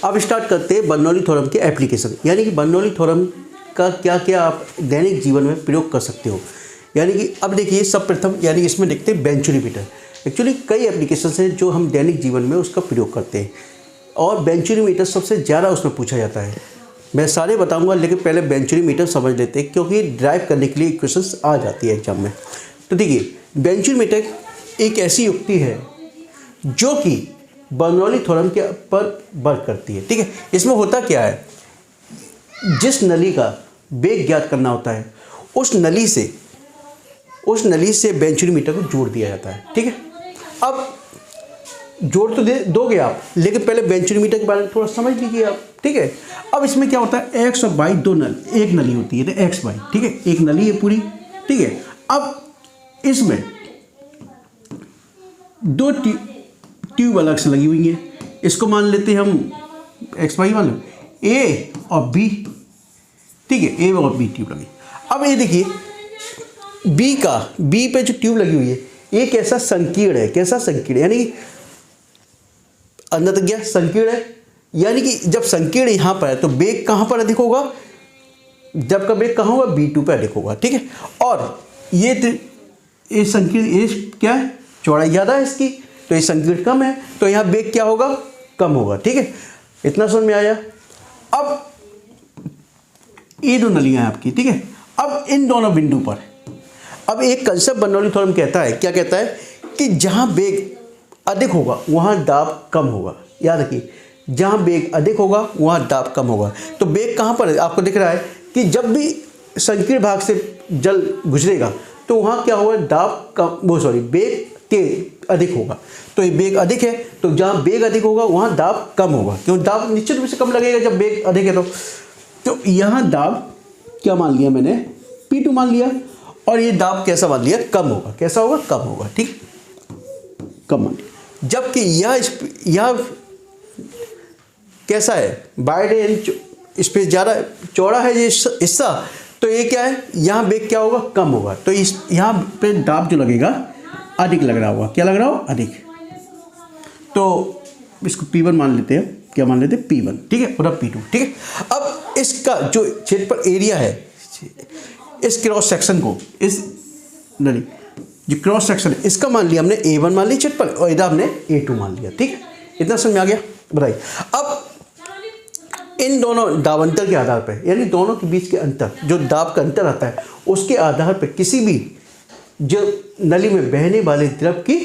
अब स्टार्ट करते हैं बर्नौली थ्योरम के एप्लीकेशन, यानी कि बर्नौली थ्योरम का क्या क्या आप दैनिक जीवन में प्रयोग कर सकते हो। यानी कि अब देखिए सब प्रथम, यानी इसमें देखते हैं बेंचुरीमीटर। एक्चुअली कई एप्लीकेशन हैं जो हम दैनिक जीवन में उसका प्रयोग करते हैं, और बेंचुरीमीटर सबसे ज़्यादा उसमें पूछा जाता है। मैं सारे बताऊंगा, लेकिन पहले बेंचुरीमीटर समझ लेते हैं, क्योंकि ड्राइव करने के लिए इक्वेशंस आ जाती है एग्जाम में। तो देखिए, बेंचुरीमीटर एक ऐसी युक्ति है जो कि बर्नौली थ्योरम के पर वर्क करती है। ठीक है, इसमें होता क्या है, जिस नली का वेग ज्ञात करना होता है उस नली से बेंचुरीमीटर को जोड़ दिया जाता है। ठीक है, अब जोड़ तो दोगे आप, लेकिन पहले बेंचुरीमीटर के बारे में थोड़ा समझ लीजिए आप। ठीक है, अब इसमें क्या होता है, एक्स और वाई दो एक नली होती है, एक्स वाई। ठीक है, एक नली है पूरी। ठीक है, अब इसमें दो ट्यूब अलग से लगी हुई है। इसको मान लेते हैं हम एक्स वाई मान लो, ए और बी। ठीक है, ए और बी ट्यूब लगी। अब ये देखिए, बी पे जो ट्यूब लगी हुई है ये कैसा संकीर्ण है, कैसा संकीर्ण, यानी कि अंदर तक गया, संकीर्ण है। यानी कि जब संकीर्ण यहाँ पर है तो वेग कहाँ पर अधिक होगा, जब का वेग कहाँ होगा, B2 पे अधिक होगा। ठीक है, और ये संकीर्ण, ये क्या है, चौड़ाई ज़्यादा है इसकी, तो ये संकीर्ण कम है, तो यहाँ वेग क्या होगा, कम होगा। ठीक है, इतना समझ में आया। अब ये दो नलियाँ हैं आपकी। ठीक है, अब इन दोनों बिंदु पर अब एक कंसेप्ट बर्नौली थ्योरम कहता है, क्या कहता है, कि जहाँ वेग अधिक होगा वहाँ दाब कम होगा। याद रखिए, जहाँ वेग अधिक होगा वहाँ दाब कम होगा। तो वेग कहाँ पर है, आपको दिख रहा है कि जब भी संकीर्ण भाग से जल गुजरेगा तो वहाँ क्या होगा, दाब कम, वेग तेज अधिक होगा। तो ये वेग अधिक है, तो जहाँ वेग अधिक होगा वहाँ दाब कम होगा, क्यों, दाब निश्चित रूप से कम लगेगा जब वेग अधिक है। तो यहाँ दाब क्या मान लिया मैंने, P2 मान लिया, और ये दाब कैसा मान लिया, कम होगा। कैसा होगा, कम होगा। ठीक, कम मान लिया। जबकि यह कैसा है, वाइड स्पेस ज़्यादा चौड़ा है ये हिस्सा, तो ये क्या है, यहाँ वेग क्या होगा, कम होगा। तो इस यहाँ पे दाब जो लगेगा अधिक लग रहा होगा। क्या लग रहा हो, अधिक। तो इसको P1 मान लेते हैं, क्या मान लेते हैं, P1। ठीक है, और P2। ठीक है, अब इसका जो क्षेत्रफल एरिया है, इस क्रॉस सेक्शन को, इस नली जो क्रॉस सेक्शन है इसका मान लिया हमने A1 मान लिया क्षेत्रफल, और इधर हमने A2 मान लिया। ठीक है, इतना समझ में आ गया, बताइए। अब इन दोनों दाबांतर के आधार पर, यानी दोनों के बीच के अंतर, जो दाब का अंतर आता है उसके आधार पर किसी भी जो नली में बहने वाले द्रव की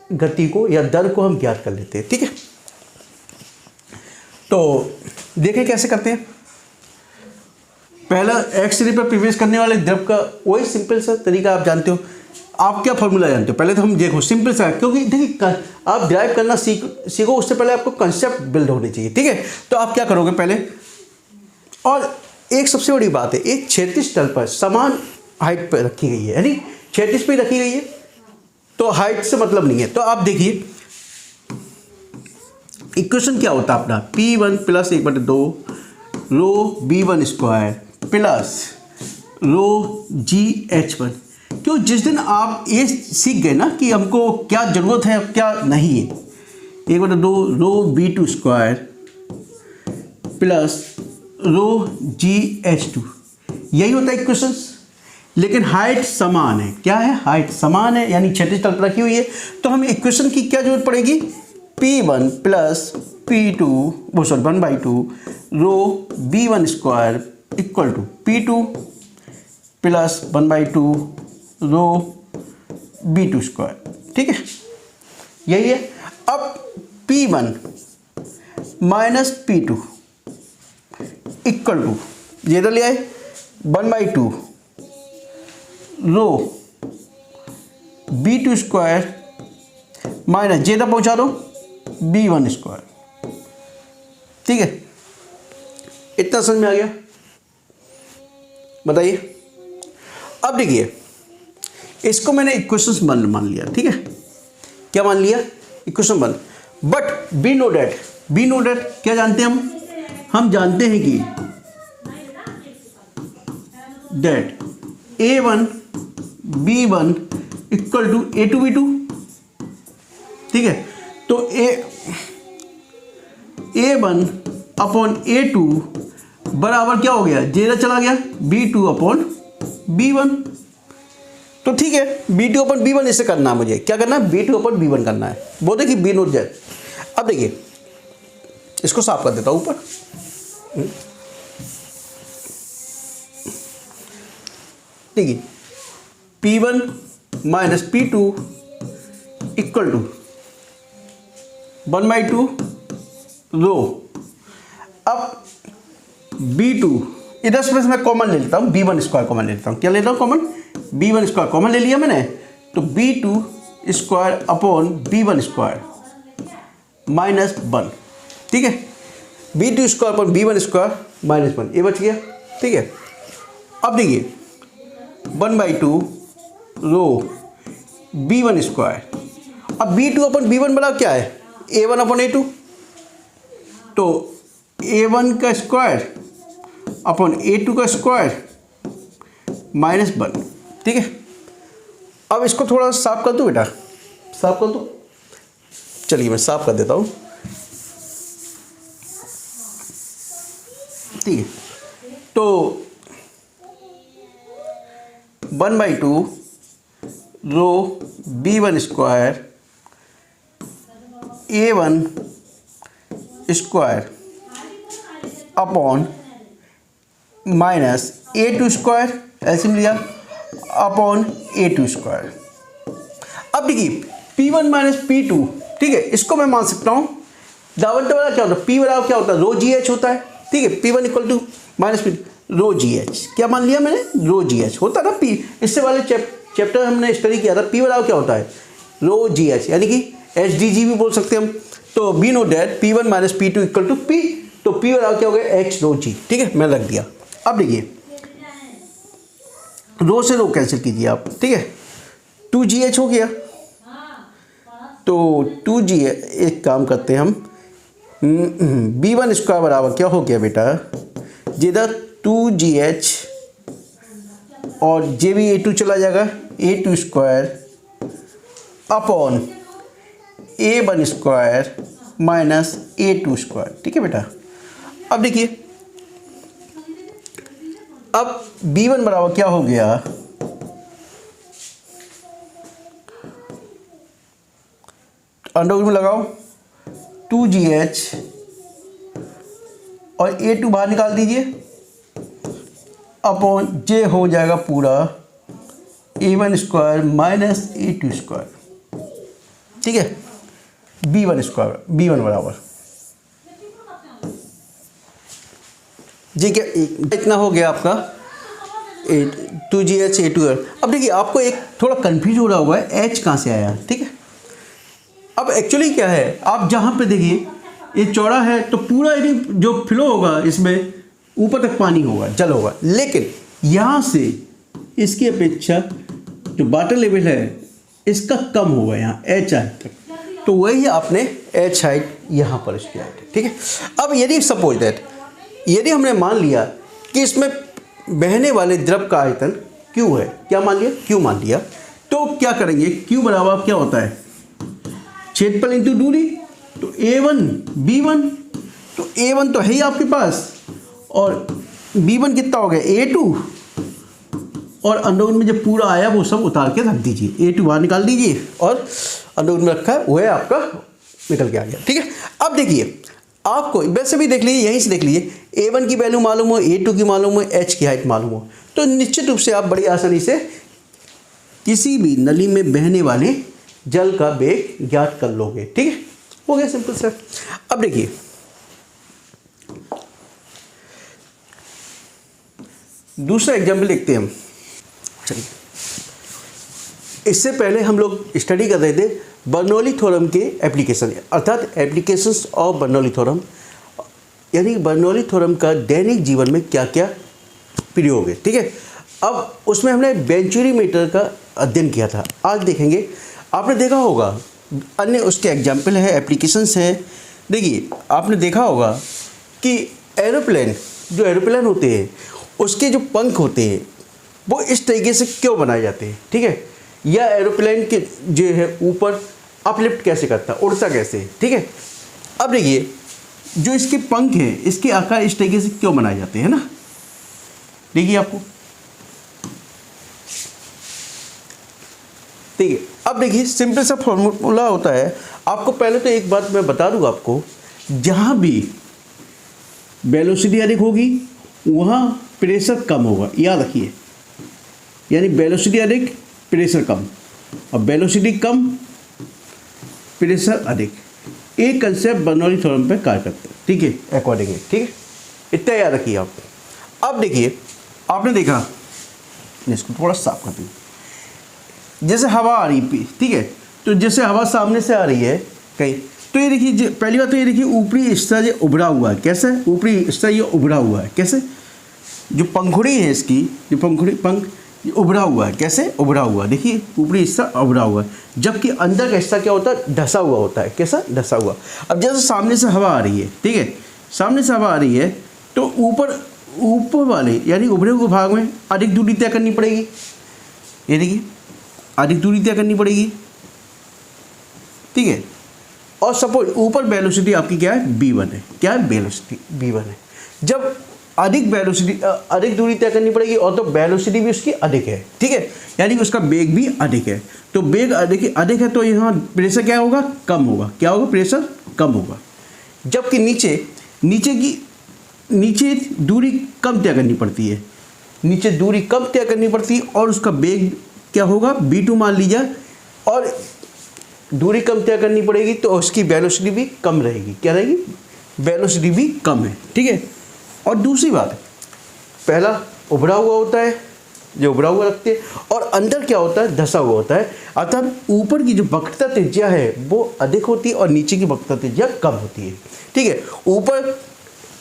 गति को या दर को हम ज्ञात कर लेते हैं। ठीक है, तो देखें कैसे करते हैं। पहला एक्स रे पर प्रवेश करने वाले द्रव का वही सिंपल सा तरीका आप जानते हो। आप क्या फॉर्मूला जानते हो, पहले तो हम देखो सिंपल सा, क्योंकि देखिए आप ड्राइव करना सीखो उससे पहले आपको कंसेप्ट बिल्ड होने चाहिए। ठीक है, तो आप क्या करोगे पहले, और एक सबसे बड़ी बात है, एक क्षैतिज तल पर समान हाइट पर रखी गई है, यानी क्षैतिज पे रखी गई है, तो हाइट से मतलब नहीं है। तो आप देखिए इक्वेशन क्या होता है अपना, P1 plus 1/2 rho B1 square plus रो GH1। क्यों, जिस दिन आप ये सीख गए ना कि हमको क्या जरूरत है अब क्या नहीं है, 1/2 रो B2 स्क्वायर प्लस रो GH2, यही होता है इक्वेशंस। लेकिन हाइट समान है, क्या है, हाइट समान है, यानी क्षैतिज तल पर रखी हुई है। तो हमें इक्वेशन की क्या जरूरत पड़ेगी, P1 plus P2 1/2 rho B1 square equal to P2 plus 1/2 rho B2 square. ठीक है, यही है। अब P1 minus P2 equal to, ये तो ले आए 1/2 रो B2 स्क्वायर माइनस जे तक पहुंचा दो B1 स्क्वायर। ठीक है, इतना समझ में आ गया, बताइए। अब देखिए, इसको मैंने इक्वेशन मान लिया। ठीक है, क्या मान लिया, equation 1। But we know that क्या जानते हैं हम जानते हैं कि date A1 B1 equal to A2 B2। ठीक है, तो A1 अपॉन A2 बराबर क्या हो गया, जेरा चला गया B2 अपॉन B1। तो ठीक है, B2 अपॉन B1 इसे करना है, मुझे क्या करना है, B2 अपॉन B1 करना है। बोलते कि B नोट जाए। अब देखिए इसको साफ कर देता हूँ ऊपर। देखिए P1 minus P2 equal to 1/2 रो। अब B2 इधर से मैं कॉमन ले लेता हूँ, B1 स्क्वायर कॉमन ले लेता हूँ। क्या ले लेता हूँ कॉमन, B1 स्क्वायर कॉमन ले लिया मैंने, तो B2 square upon B1 square minus 1। ठीक है, B2 square upon B1 square minus 1, ये बच गया। ठीक है, अब देखिए 1/2 रो B1 स्क्वायर। अब B2 अपॉन B1 बराबर क्या है, A1 अपॉन A2। तो A1 का स्क्वायर अपॉन A2 का स्क्वायर माइनस 1। ठीक है, अब इसको थोड़ा साफ कर दूँ बेटा, साफ कर दूँ। चलिए मैं साफ कर देता हूँ। ठीक है, तो 1/2 rho B1 square A1 square upon minus A2 square, ऐसे लिया अपॉन A2 स्क्वायर। अब देखिए P1 माइनस P2, ठीक है, इसको मैं मान सकता हूँ दावत वाला क्या होता है, P बराबर क्या होता है, रो GH होता है। ठीक है, P1 equal to minus P rho GH, क्या मान लिया मैंने, रो GH होता है ना। P इससे वाले चैप्टर हमने स्टडी किया था, P बराबर क्या होता है, रो GH, यानी कि HDG भी बोल सकते हैं हम। तो we know that P1 minus P2 equal to P, तो P बराबर क्या हो गया, H रो G। ठीक है, मैं रख दिया। अब देखिए रो से रो कैंसिल कीजिए आप। ठीक है, 2GH हो गया, तो 2GH, एक काम करते हैं हम, B1 स्क्वायर बराबर क्या हो गया बेटा, जिधर 2GH और जे भी A2 चला जाएगा, A2 square upon A1 square minus A2 square. ठीक है बेटा, अब देखिए अब B1 बराबर क्या हो गया, अंडर में लगाओ 2GH और A2 बाहर निकाल दीजिए, अपॉन जे हो जाएगा पूरा A1 square minus A2 square. ठीक है, B1 स्क्वायर B1 बराबर जी, क्या इतना हो गया आपका 2GH A2। अब देखिए आपको एक थोड़ा कंफ्यूज हो रहा होगा, H कहाँ से आया। ठीक है, अब एक्चुअली क्या है, आप जहाँ पे देखिए ये चौड़ा है तो पूरा यदि जो फ्लो होगा इसमें ऊपर तक पानी होगा, जल होगा, लेकिन यहाँ से इसकी अपेक्षा जो वाटर लेवल है इसका कम होगा यहाँ H हाइट तक, तो वही आपने H हाइट यहाँ पर इसकी हाइट है। ठीक है, अब यदि सपोज दैट यदि हमने मान लिया कि इसमें बहने वाले द्रव का आयतन Q है, क्या मान लिया, Q मान लिया, तो क्या करेंगे, Q बराबर क्या होता है, क्षेत्रफल इंटू दूरी। तो A1 B1, तो A1 तो है ही आपके पास, और B1 कितना हो गया A2, और अंडरवुड में जब पूरा आया वो सब उतार के रख दीजिए, A2 बाहर निकाल दीजिए और अंडरवुड में रखा है वो है आपका निकल के आ गया। ठीक है, अब देखिए आपको वैसे भी देख लीजिए, यहीं से देख लीजिए, A1 की वैल्यू मालूम हो, A2 की मालूम हो, H की हाइट मालूम हो, तो निश्चित रूप से आप बड़ी आसानी से किसी भी नली में बहने वाले जल का वेग ज्ञात कर लोगे। ठीक है, हो गया सिंपल सर। अब देखिए दूसरा एग्जाम्पल देखते हैं हम। चलिए, इससे पहले हम लोग स्टडी कर रहे थे बर्नौली थ्योरम के एप्लीकेशन, अर्थात एप्लीकेशंस ऑफ बर्नौली थ्योरम, यानी बर्नौली थ्योरम का दैनिक जीवन में क्या क्या प्रयोग है। ठीक है, अब उसमें हमने वेंचुरी मीटर का अध्ययन किया था, आज देखेंगे। आपने देखा होगा अन्य उसके एग्जाम्पल है, एप्लीकेशंस है। देखिए आपने देखा होगा कि एरोप्लेन, जो एरोप्लेन होते हैं उसके जो पंख होते हैं वो इस तरीके से क्यों बनाए जाते हैं। ठीक है, या एरोप्लेन के जो है ऊपर अपलिफ्ट कैसे करता है, उड़ता कैसे। ठीक है, अब देखिए जो इसके पंख है, इसके आकार इस तरीके से क्यों बनाए जाते हैं ना, देखिए आपको, ठीक है। अब देखिए सिंपल सा फॉर्मूला होता है। आपको पहले तो एक बात मैं बता दूं आपको, जहां भी वेलोसिटी अधिक होगी वहां प्रेशर कम होगा, याद रखिए। यानी वेलोसिटी अधिक, प्रेशर कम, और वेलोसिटी कम, प्रेशर अधिक। एक कंसेप्ट बर्नौली थ्योरम पे कार्य करते हैं, ठीक है, अकॉर्डिंगली, ठीक है, इतना याद रखिए आप। अब देखिए, आपने देखा, इसको थोड़ा साफ कर दूँ, जैसे हवा आ रही है, ठीक है, तो जैसे हवा सामने से आ रही है कहीं, तो ये देखिए, पहली बात तो ये देखिए ऊपरी हिस्सा ये उभरा हुआ है, कैसे, ऊपरी हिस्सा ये उभरा हुआ है, कैसे, जो पंखुड़ी है इसकी, जो पंख ये उभरा हुआ है, कैसे उभरा हुआ है, देखिए ऊपरी हिस्सा उभरा हुआ है, जबकि अंदर का हिस्सा क्या होता है, ढसा हुआ होता है, कैसा, ढसा हुआ। अब जैसे सामने से हवा आ रही है, ठीक है, सामने से हवा आ रही है, तो ऊपर वाले यानी उभरे हुए भाग में अधिक दूरी तय करनी पड़ेगी, ये देखिए अधिक दूरी तय करनी पड़ेगी, ठीक है। और सपोज ऊपर वेलोसिटी आपकी क्या है, v1 है, क्या है, वेलोसिटी v1 है। जब अधिक दूरी तय करनी पड़ेगी, और तो वेलोसिटी भी उसकी अधिक है, ठीक है, यानी कि उसका वेग भी अधिक है। तो वेग अधिक है तो यहाँ प्रेशर क्या होगा, कम होगा, क्या होगा, प्रेशर कम होगा। जबकि नीचे दूरी कम तय करनी पड़ती है, नीचे दूरी कम तय करनी पड़ती है, और उसका वेग क्या होगा, v2 मान लीजिए, और दूरी कम तय करनी पड़ेगी तो उसकी वेलोसिटी भी कम रहेगी, क्या रहेगी, वेलोसिटी भी कम है, ठीक है। और दूसरी बात, पहला उभरा हुआ होता है, जो उभरा हुआ रखते हैं, और अंदर क्या होता है, धसा हुआ होता है। अर्थात ऊपर की जो वक्रता त्रिज्या है वो अधिक होती है और नीचे की वक्रता त्रिज्या कम होती है, ठीक है। ऊपर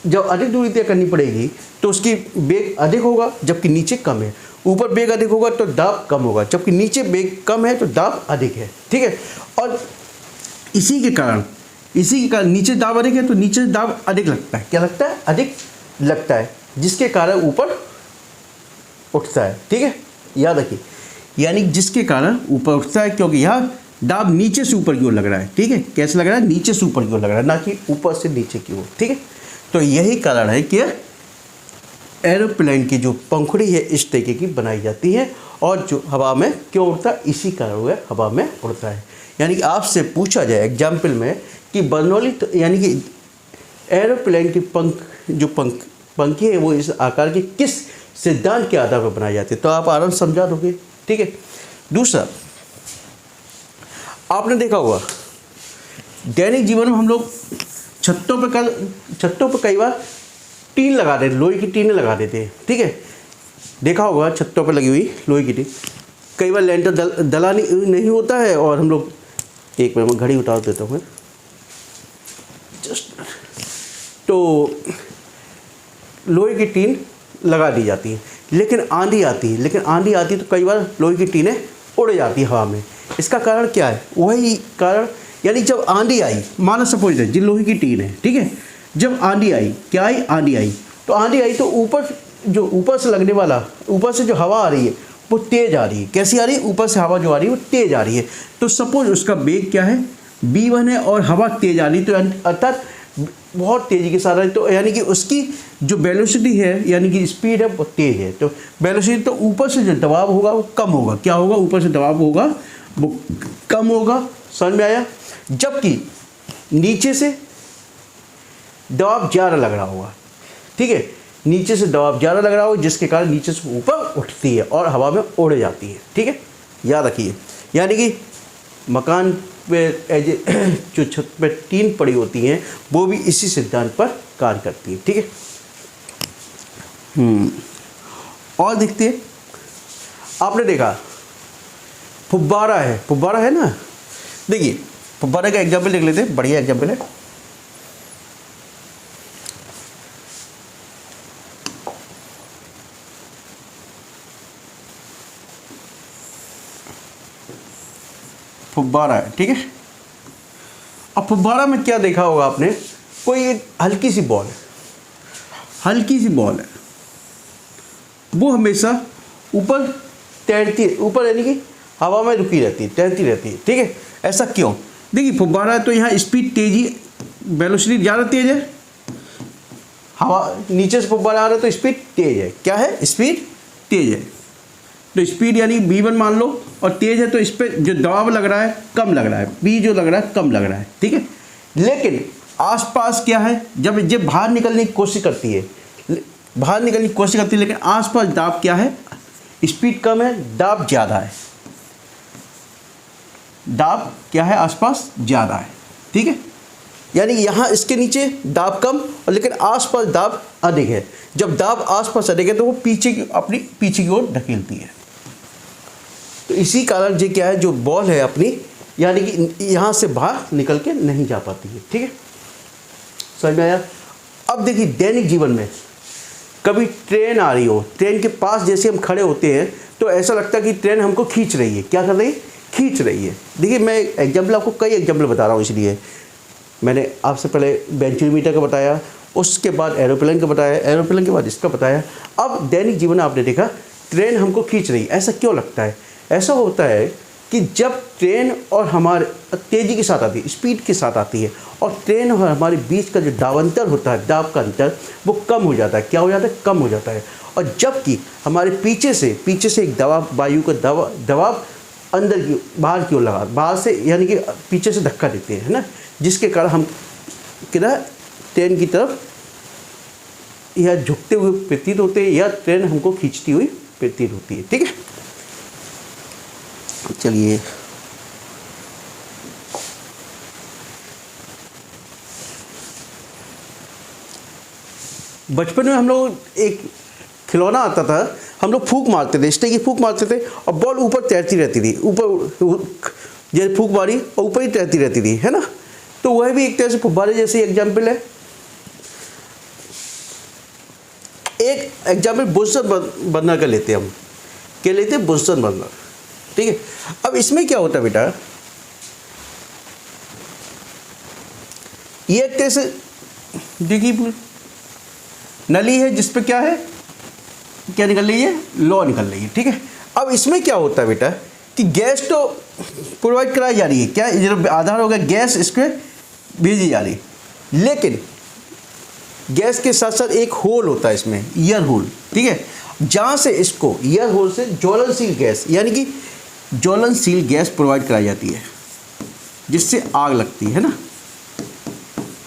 जब अधिक दूरी तय करनी पड़ेगी तो उसकी वेग अधिक होगा, जबकि नीचे कम है। ऊपर वेग अधिक होगा तो दाब कम होगा, जबकि नीचे वेग कम है तो दाब अधिक है, ठीक है। और इसी के कारण नीचे दाब अधिक है तो नीचे दाब अधिक लगता है, क्या लगता है, अधिक लगता है, जिसके कारण ऊपर उठता है, ठीक है, याद रखिए। यानी जिसके कारण ऊपर उठता है, क्योंकि यहाँ दाब नीचे से ऊपर की ओर लग रहा है, ठीक है, कैसे लग रहा है, नीचे से ऊपर की ओर लग रहा है, ना कि ऊपर से नीचे की ओर, ठीक है। तो यही कारण है कि एरोप्लेन की जो पंखुड़ी है इस तरीके की बनाई जाती है, और जो हवा में क्यों उड़ता है, इसी कारण हुआ हवा में उड़ता है। यानी कि आपसे पूछा जाए एग्जाम्पल में कि बर्नौली यानी कि एरोप्लेन की पंखी है वो इस आकार की किस सिद्धांत के आधार पर बनाई जाती है, तो आप आराम से समझा दोगे, ठीक है। दूसरा, आपने देखा होगा दैनिक जीवन में हम लोग छतों पर कई बार टीन लगा देते, लोहे की टीनें लगा देते हैं, ठीक है, देखा होगा छतों पर लगी हुई लोहे की टीन। कई बार लेंटर डला नहीं होता है, और हम लोग, एक मिनट में घड़ी उतार देता हूँ मैं, जस्ट, तो लोहे की टीन लगा दी जाती है, लेकिन आंधी आती है तो कई बार लोहे की टीनें उड़ जाती है हवा में। इसका कारण क्या है, वही कारण, यानी जब आंधी आई, माना सपोज है जिन लोहे की टीन है, ठीक है, जब आंधी आई, क्या आई, आंधी आई तो ऊपर से लगने वाला, ऊपर से जो हवा आ रही है वो तेज आ रही है, कैसी आ रही है, ऊपर से हवा जो आ रही है वो तेज आ रही है। तो सपोज उसका वेग क्या है, v1 है, और हवा तेज आ रही है, तो अर्थात बहुत तेज़ी के साथ, तो यानी कि उसकी जो वेलोसिटी है, यानी कि स्पीड है वो तेज़ है, तो वेलोसिटी, तो ऊपर से जो दबाव होगा वो कम होगा, क्या होगा, ऊपर से दबाव होगा वो कम होगा, समझ में आया। जबकि नीचे से दबाव ज़्यादा लग रहा होगा, ठीक है, नीचे से दबाव ज़्यादा लग रहा होगा, जिसके कारण नीचे से ऊपर उठती है और हवा में उड़ जाती है, ठीक है, याद रखिए। यानी कि मकान पे जो छत पे टीन पड़ी होती हैं वो भी इसी सिद्धांत पर कार्य करती है, ठीक है। और देखते हैं, आपने देखा फुब्बारा है ना, देखिए फुब्बारा का एग्जाम्पल देख लेते हैं, बढ़िया एग्जाम्पल है। फुब्बारा है, ठीक है। अब फुब्बारा में क्या देखा होगा आपने, कोई हल्की सी बॉल है, वो हमेशा ऊपर तैरती है, ऊपर यानी कि हवा में रुकी रहती है, तैरती रहती है, ठीक है। ऐसा क्यों, देखिए फुब्बारा तो यहाँ स्पीड तेजी, वेलोसिटी ज़्यादा तेज है, हवा नीचे से फुब्बारा आ रहा है तो स्पीड तेज है। क्या है? स्पीड तेज है। तो स्पीड यानी v1 मान लो, और तेज है तो इस पर जो दबाव लग रहा है कम लग रहा है, v जो लग रहा है कम लग रहा है, ठीक है। लेकिन आसपास क्या है, जब ये बाहर निकलने की कोशिश करती है, बाहर निकलने की कोशिश करती है, लेकिन आसपास दाब क्या है, स्पीड कम है, दाब ज़्यादा है। दाब क्या है? आसपास ज़्यादा है, ठीक है। यानी यहाँ इसके नीचे दाब कम और लेकिन आसपास दाब अधिक है। जब दाब आसपास अधिक है तो वो पीछे की अपनी पीछे की ओर ढकेलती है। तो इसी कारण ये क्या है, जो बॉल है अपनी, यानी कि यहाँ से बाहर निकल के नहीं जा पाती है, ठीक है। समझ में आया? अब देखिए दैनिक जीवन में कभी ट्रेन आ रही हो, ट्रेन के पास जैसे हम खड़े होते हैं तो ऐसा लगता है कि ट्रेन हमको खींच रही है। क्या कर रही है? खींच रही है। देखिए मैं एग्जाम्पल, आपको कई एग्जाम्पल बता रहा हूँ, इसलिए मैंने आपसे पहले वेंचुरीमीटर का बताया, उसके बाद एरोप्लेन का बताया, एरोप्लेन के बाद इसका बताया। अब दैनिक जीवन में आपने देखा ट्रेन हमको खींच रही है। ऐसा क्यों लगता है? ऐसा होता है कि जब ट्रेन और हमारे तेज़ी के साथ आती है, स्पीड के साथ आती है, और ट्रेन और हमारे बीच का जो दावंतर होता है, दाब का अंतर, वो कम हो जाता है। क्या हो जाता है? कम हो जाता है। और जबकि हमारे पीछे से एक दबाव, वायु का दबाव अंदर की बाहर की ओर लगा, बाहर से यानी कि पीछे से धक्का देते हैं, है ना, जिसके कारण हम किधर ट्रेन की तरफ या झुकते हुए प्रतीत होते हैं, या ट्रेन हमको खींचती हुई प्रतीत होती है, ठीक है। चलिए बचपन में हम लोग एक खिलौना आता था, हम लोग फूंक मारते थे, स्टे की फूंक मारते थे और बॉल ऊपर तैरती रहती थी, ऊपर जैसे फूंक मारी और ऊपर ही तैरती रहती थी, है ना। तो वह भी एक तरह से फुब्बारे जैसे एग्जाम्पल है। एक एग्जाम्पल बुनसन बर्नर का लेते हैं हम। क्या लेते हैं? बुनसन बर्नर, ठीक है। अब इसमें क्या होता है बेटा, ये एक तरह से देखिए नली है जिस पे क्या है, क्या निकल रही है? लौ निकल रही है, ठीक है। अब इसमें क्या होता है बेटा कि गैस तो प्रोवाइड कराई जा रही है, क्या जब आधार हो गया गैस, इसके भेजी जा रही है, लेकिन गैस के साथ साथ एक होल होता है इसमें, ईयर होल, ठीक है, जहाँ से इसको ईयर होल से ज्वलनशील गैस, यानी कि ज्वलनशील गैस प्रोवाइड कराई जाती है, जिससे आग लगती है ना,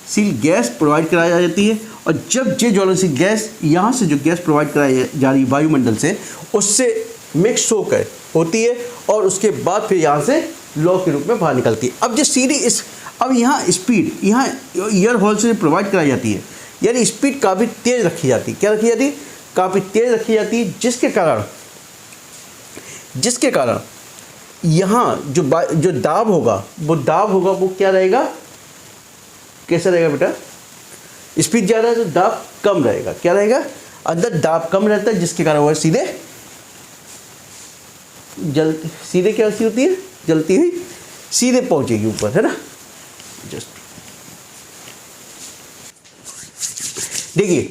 शील गैस प्रोवाइड कराई जाती है। और जब ये ज्वलनशील गैस यहाँ से जो गैस प्रोवाइड कराई जा रही है वायुमंडल से, उससे मिक्स होकर होती है और उसके बाद फिर यहाँ से लौ के रूप में बाहर निकलती है। अब जो सीधी अब यहाँ स्पीड यहाँ ईयर होल से प्रोवाइड कराई जाती है, यानी स्पीड काफ़ी तेज़ रखी जाती है। क्या रखी जाती है? काफ़ी तेज़ रखी जाती है, जिसके कारण यहाँ जो दाब होगा वो क्या रहेगा? कैसा रहेगा बेटा? स्पीड ज़्यादा है तो दाब कम रहेगा। क्या रहेगा? अंदर दाब कम रहता है, जिसके कारण वह सीधे क्या सी होती है? जलती हुई सीधे पहुंचेगी ऊपर, है ना। जस्ट देखिए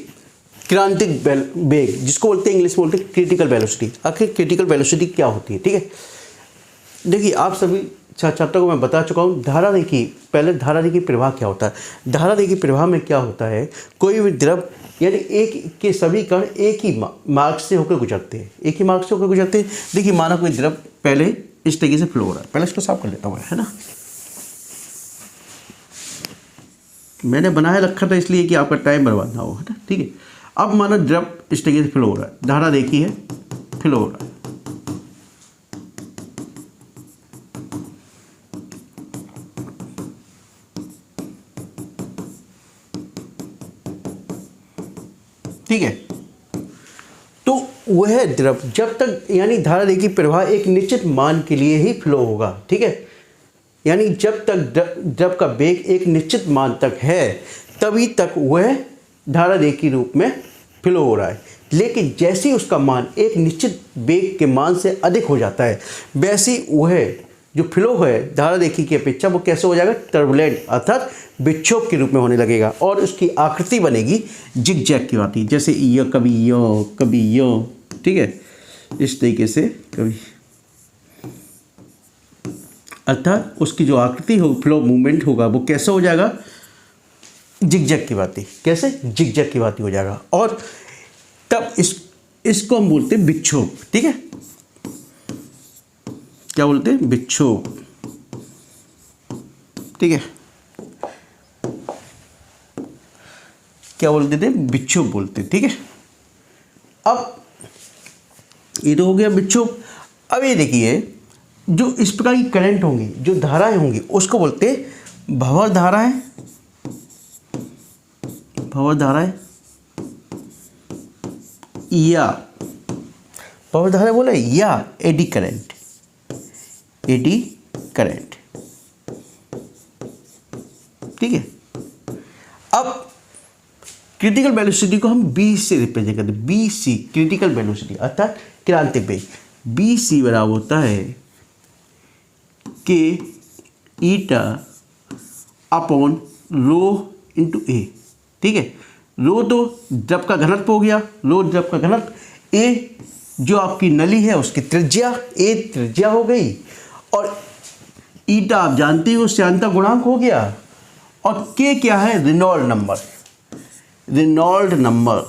क्रांतिक वेग, जिसको बोलते हैं इंग्लिश में बोलते हैं क्रिटिकल वेलोसिटी। आखिर क्रिटिकल वेलोसिटी क्या होती है? ठीक है, देखिए आप सभी छात्रों को मैं बता चुका हूँ धारारेखी, पहले धारारेखी प्रवाह क्या होता है। धारारेखी प्रवाह में क्या होता है, कोई भी द्रव यानी एक के सभी कण एक ही मार्ग से होकर गुजरते हैं, एक ही मार्ग से होकर गुजरते हैं। देखिए माना कोई द्रव पहले इस तरीके से फ्लो हो रहा है, पहले इसको साफ कर लेता हूँ, है ना। मैंने बनाए रखा था इसलिए कि आपका टाइम बर्बाद ना हो, है ना। ठीक है, अब माना द्रव इस तरीके से फ्लो हो रहा है, धारा देखी है, फ्लो हो रहा है। ठीक है, तो वह द्रव जब तक यानी धारा रेखी प्रवाह एक निश्चित मान के लिए ही फ्लो होगा। ठीक है, यानी जब तक द्रव का वेग एक निश्चित मान तक है तभी तक वह धारा रेखी रूप में फ्लो हो रहा है। लेकिन जैसे ही उसका मान एक निश्चित वेग के मान से अधिक हो जाता है, वैसे वह जो फ्लो है धारा रेखी की अपेक्षा वो कैसे हो जाएगा, टर्बुलेंट अर्थात विक्षोभ के रूप में होने लगेगा और उसकी आकृति बनेगी जिग जैग की आती, जैसे यो कभी यो, ठीक है, इस तरीके से कभी, अर्थात उसकी जो आकृति हो, फ्लो मूवमेंट होगा वो कैसा हो जाएगा, जिगजैग की भांति। कैसे? जिगजैग की भांति हो जाएगा। और तब इसको हम बोलते हैं विक्षोभ। ठीक है, क्या बोलते हैं? विक्षोभ। ठीक है, क्या बोलते थे? विक्षोभ बोलते। ठीक है, अब ये तो हो गया विक्षोभ। अब ये देखिए, जो इस प्रकार की करंट होंगी, जो धाराएं होंगी, उसको बोलते हैं भंवर धाराएं। भंवर धाराएं या भंवर धाराएं बोले या एडी करंट। Eddy current. ठीक है, अब क्रिटिकल वेलोसिटी को हम बी से रिप्रेजेंट करते हैं। बी सी क्रिटिकल वेलोसिटी अर्थात क्रांतिक वेग। बी सी बराबर होता है के ईटा अपॉन रो इंटू ए। ठीक है, रो तो द्रव का घनत्व हो गया, रो द्रव का घनत्व, ए जो आपकी नली है उसकी त्रिज्या, ए त्रिज्या हो गई, और ईटा आप जानते हो श्यानता गुणांक हो गया, और के क्या है? Reynold number. Reynold number.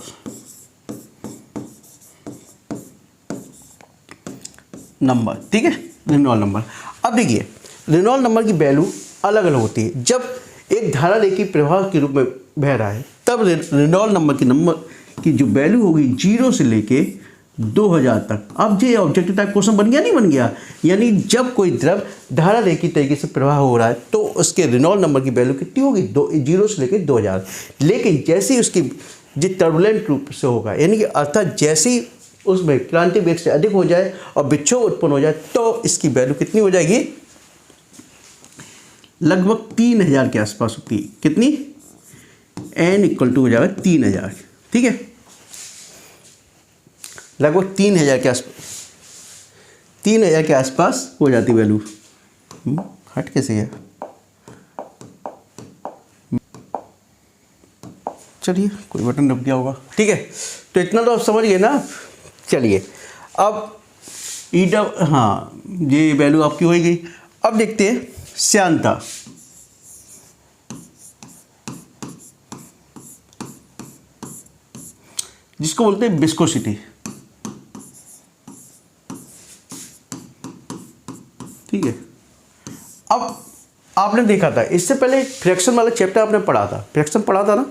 ठीक है, रेनॉल्ड नंबर। अब देखिए, रेनॉल्ड नंबर की वैल्यू अलग अलग होती है। जब एक धारा रेखी प्रवाह के रूप में बह रहा है तब रेनॉल्ड नंबर की जो वैल्यू होगी 0 से लेके 2000 तक। अब ये ऑब्जेक्टिव टाइप क्वेश्चन बन गया, नहीं बन गया? यानी जब कोई द्रव धारा रेखी तरीके से प्रवाह हो रहा है तो उसके रेनॉल्ड नंबर की वैल्यू कितनी होगी? 0 से लेकर 2000। लेकिन जैसे ही उसकी जो टर्बुलेंट रूप से होगा, यानी कि अर्थात जैसे ही उसमें क्रांतिक वेग से अधिक हो जाए और विक्षोभ उत्पन्न हो जाए तो इसकी वैल्यू कितनी हो जाएगी? लगभग 3000 के आसपास होती है। कितनी? n इक्वल टू हो जाएगा 3000। ठीक है, लगभग 3000 के आसपास, 3000 के आसपास हो जाती वैल्यू। हट कैसे है? चलिए, कोई बटन दब गया होगा। ठीक है, तो इतना तो आप समझ गए ना। चलिए, अब ईटा, हाँ, ये वैल्यू आपकी हो गई। अब देखते हैं श्यानता। जिसको बोलते हैं विस्कोसिटी। ठीक है, अब आपने देखा था इससे पहले फ्रैक्शन वाला चैप्टर आपने पढ़ा था, फ्रैक्शन पढ़ा था ना,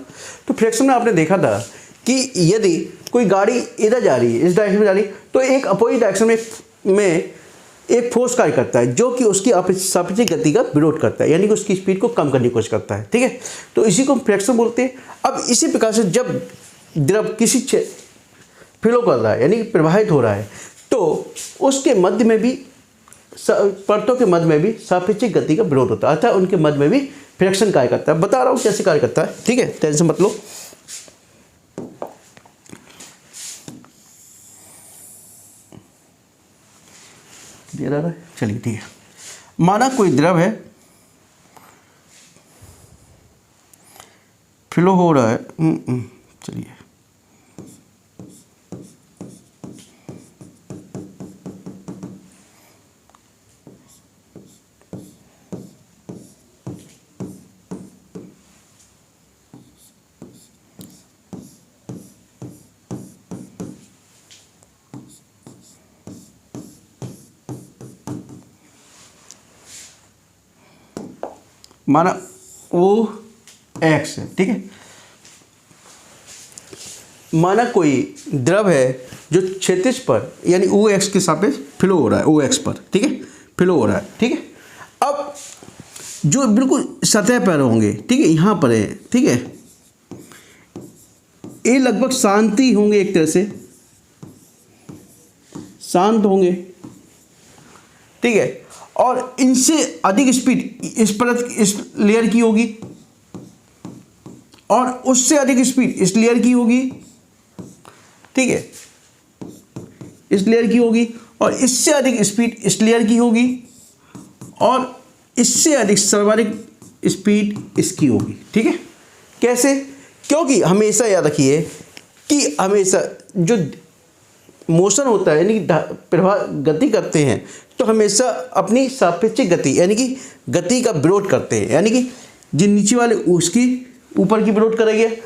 तो फ्रैक्शन में आपने देखा था कि यदि कोई गाड़ी इधर जा रही है, इस डायरेक्शन में जा रही है, तो एक अपोजिट डायरेक्शन में एक फोर्स कार्य करता है जो कि उसकी सापेक्षिक गति का विरोध करता है, यानी कि उसकी स्पीड को कम करने की कोशिश करता है। ठीक है, तो इसी को हम फ्रैक्शन बोलते हैं। अब इसी प्रकार से जब द्रव किसी फ्लो कर रहा है, यानी कि प्रवाहित हो रहा है, तो उसके मध्य में भी, परतों के मध्य में भी सापेक्षिक गति का विरोध होता है, अर्थात उनके मध्य में भी फ्रैक्शन कार्य करता है। बता रहा हूँ कैसे कार्य करता है। ठीक है, टेंशन मत लो। दे रहा है, चलिए ठीक है। माना कोई द्रव है, फ्लो हो रहा है, चलिए, माना ओ एक्स है। ठीक है, माना कोई द्रव है जो क्षैतिज पर यानी ओ एक्स के सापेक्ष फ्लो हो रहा है, ओ एक्स पर। ठीक है, फ्लो हो रहा है। ठीक है, अब जो बिल्कुल सतह पर होंगे, ठीक है, यहाँ पर है, ठीक है, ये लगभग शांत ही होंगे, एक तरह से शांत होंगे। ठीक है, और इनसे अधिक स्पीड इस परत, इस लेयर की होगी, और उससे अधिक स्पीड इस लेयर की होगी। ठीक है, इस लेयर की होगी, और इससे अधिक स्पीड इस लेयर की होगी, और इससे अधिक सर्वाधिक स्पीड इसकी होगी। ठीक है, कैसे? क्योंकि हमेशा याद रखिए कि हमेशा जो मोशन होता है, यानी कि प्रवाह गति करते हैं, तो हमेशा अपनी सापेक्षिक गति यानी कि गति का विरोध करते हैं, यानी कि जो नीचे वाले उसकी ऊपर की विरोध करेंगे,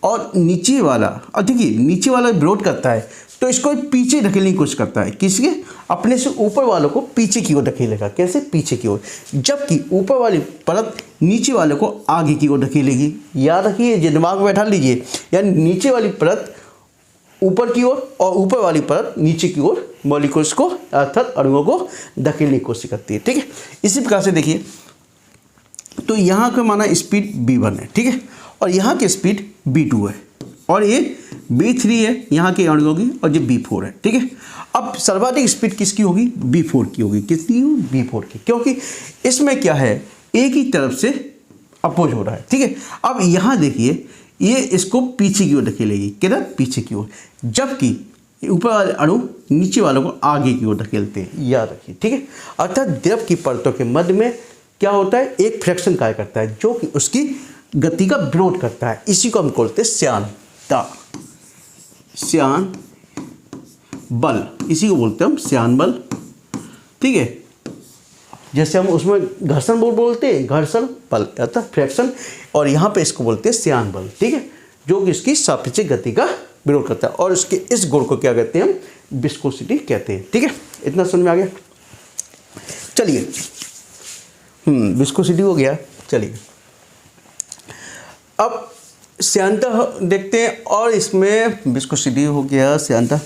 और नीचे वाला, और देखिए नीचे वाला विरोध करता है तो इसको पीछे धकेलने की कोशिश करता है, किसके, अपने से ऊपर वालों को पीछे की ओर धकेलेगा। कैसे, पीछे की ओर, जबकि ऊपर वाली परत नीचे वाले को आगे की ओर धकेलेगी। याद रखिए, ये दिमाग में बैठा लीजिए, यानी नीचे वाली परत ऊपर की ओर और ऊपर वाली परत नीचे की ओर मॉलिक्यूल्स को अर्थात अणुओं को धकेलने की कोशिश करती है। ठीक है, इसी प्रकार से देखिए, तो यहाँ का माना स्पीड v1 है, ठीक है, और यहाँ की स्पीड v2 है, और ये v3 है यहाँ के अणुओं की, और ये v4 है। ठीक है, अब सर्वाधिक स्पीड किसकी होगी, v4 की होगी। किसकी, v4 की, क्योंकि इसमें क्या है, एक ही तरफ से अपोज हो रहा है। ठीक है, अब यहाँ देखिए, ये इसको पीछे की ओर धकेलेगी, किधर, पीछे की ओर, जबकि ऊपर वाले अणु नीचे वालों को आगे की ओर धकेलते हैं। याद रखिए, ठीक है, अर्थात द्रव की परतों के मध्य में क्या होता है, एक फ्रिक्शन कार्य करता है जो कि उसकी गति का विरोध करता है। इसी को हम बोलते हैं श्यानता, श्यान बल, इसी को बोलते हैं हम श्यान बल। ठीक है, जैसे हम उसमें घर्षण बल बोलते हैं, घर्षण बल अर्थात फ्रिक्शन, और यहाँ पे इसको बोलते हैं श्यान बल। ठीक है, जो कि इसकी सापेक्षिक गति का विरोध करता है, और इसके इस गुण को क्या कहते हैं हम, विस्कोसिटी कहते हैं। ठीक है, इतना समझ में आ गया। चलिए, विस्कोसिटी हो गया। चलिए अब श्यानता देखते हैं, और इसमें विस्कोसिटी हो गया, श्यानता।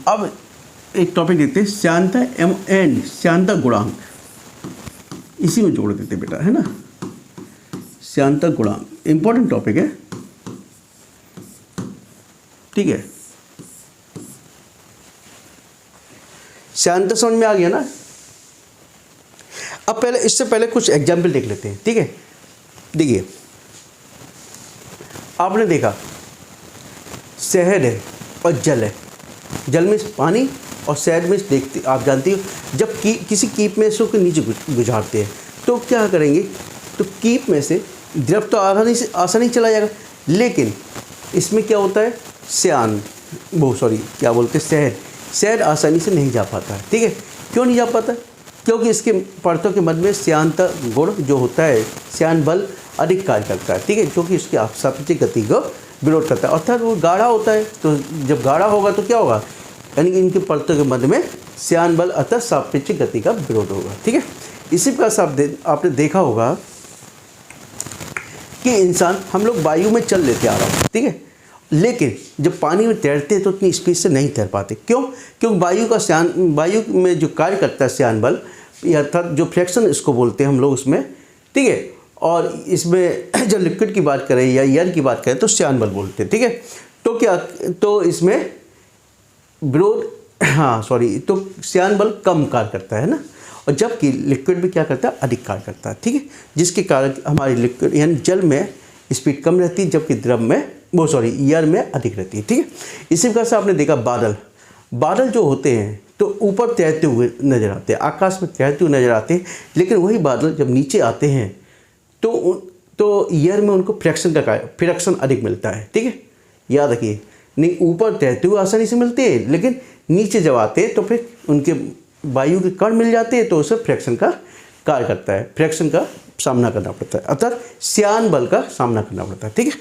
अब एक टॉपिक देखते हैं, श्यानता एंड श्यानता गुणांक, इसी में जोड़ देते बेटा, है ना। श्यानता गुणांक इंपॉर्टेंट टॉपिक है। ठीक है, श्यानता समझ में आ गया ना। अब पहले, इससे पहले कुछ एग्जाम्पल देख लेते हैं। ठीक है, देखिए, आपने देखा शहद है और जल है, जल में पानी और शहद में देखते, आप जानती हो जब किसी कीप में इसको नीचे गुजारते हैं तो क्या करेंगे, तो कीप में से द्रव तो आसानी चला जाएगा, लेकिन इसमें क्या होता है, क्या बोलते हैं, शहद आसानी से नहीं जा पाता है। ठीक है, क्यों नहीं जा पाता, क्योंकि इसके परतों के मध्य में श्यानता गुण जो होता है, श्यान बल अधिक कार्य करता है। ठीक है, जो कि उसकी सापेक्षिक गति को विरोध करता है, अर्थात वो गाढ़ा होता है, तो जब गाढ़ा होगा तो क्या होगा, यानी कि इनके परतों के मध्य में श्यान बल अर्थात सापेक्षिक गति का विरोध होगा। ठीक है, इसी प्रकार से आपने देखा होगा कि इंसान, हम लोग वायु में चल लेते आ रहा हूँ, ठीक है, लेकिन जब पानी में तैरते हैं तो उतनी स्पीड से नहीं तैर पाते। क्यों, क्योंकि वायु में जो कार्य करता है श्यान बल, अर्थात जो फ्रिक्शन इसको बोलते हैं हम लोग उसमें। ठीक है, और इसमें जब लिक्विड की बात करें या एयर की बात करें तो श्यान बल बोलते हैं। ठीक है, तो क्या, तो इसमें विरोध, तो श्यान बल कम कार्य करता है ना, और जबकि लिक्विड में क्या करता है, अधिक कार्य करता है। ठीक है, जिसके कारण हमारी लिक्विड यानी जल में स्पीड कम रहती है, जबकि द्रव में एयर में अधिक रहती है। ठीक है, इसी प्रकार से आपने देखा बादल जो होते हैं तो ऊपर तैरते हुए नजर आते हैं, आकाश में तैरते हुए नजर आते हैं, लेकिन वही बादल जब नीचे आते हैं तो एयर में उनको फ्रिक्शन अधिक मिलता है। ठीक है, याद रखिए, नहीं ऊपर तैरते हुए आसानी से मिलते हैं, लेकिन नीचे जब आते हैं तो फिर उनके वायु के कण मिल जाते हैं, तो उसे फ्रिक्शन का कार्य करता है, फ्रिक्शन का सामना करना पड़ता है, अर्थात श्यान बल का सामना करना पड़ता है। ठीक है,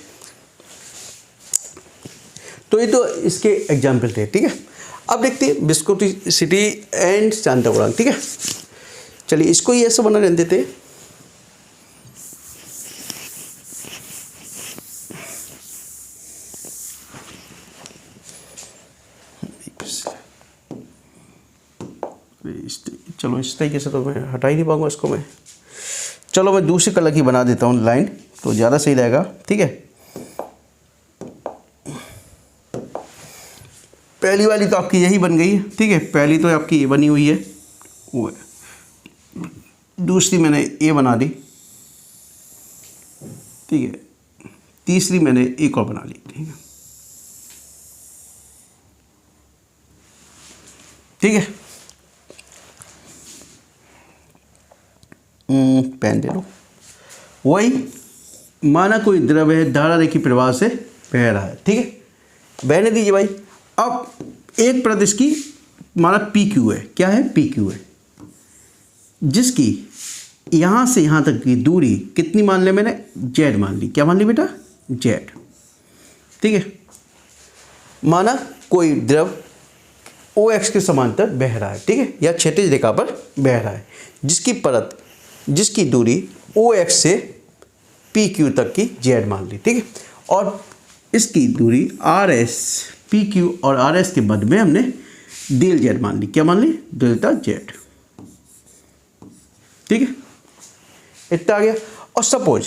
तो ये तो इसके एग्जाम्पल थे। ठीक है, अब देखते हैं विस्कोसिटी एंड श्यानता गुणांक। ठीक है, चलिए इसको ही ऐसा बना रहने देते हैं। चलो इस तरीके से तो मैं हटा ही नहीं पाऊंगा इसको मैं, चलो मैं दूसरी कलर की बना देता हूँ लाइन, तो ज़्यादा सही रहेगा। ठीक है, पहली वाली तो आपकी यही बन गई है। ठीक है, पहली तो आपकी ये बनी हुई है, वो है, दूसरी मैंने ये बना दी। ठीक है, तीसरी मैंने एक और बना ली। ठीक है, ठीक है, पेन दे लो। वही माना कोई द्रव है, धारा रेखी प्रवाह से बह रहा है। ठीक है, बहने दीजिए भाई। अब एक परत इसकी माना पी क्यू है, क्या है, पी क्यू है, जिसकी यहाँ से यहाँ तक की दूरी कितनी मान लिया मैंने, जेड मान ली। क्या मान ली बेटा, जेड। ठीक है, माना कोई द्रव ओ एक्स के समांतर बह रहा है, ठीक है, या क्षैतिज रेखा पर बह रहा है, जिसकी दूरी ओ एक्स से पी क्यू तक की जेड मान ली। ठीक है, और इसकी दूरी आर एस, पी क्यू और आर एस के मध्य में हमने डेल जेड मान ली। क्या मान ली, डेल्टा जेड। ठीक है, इतना आ गया। और सपोज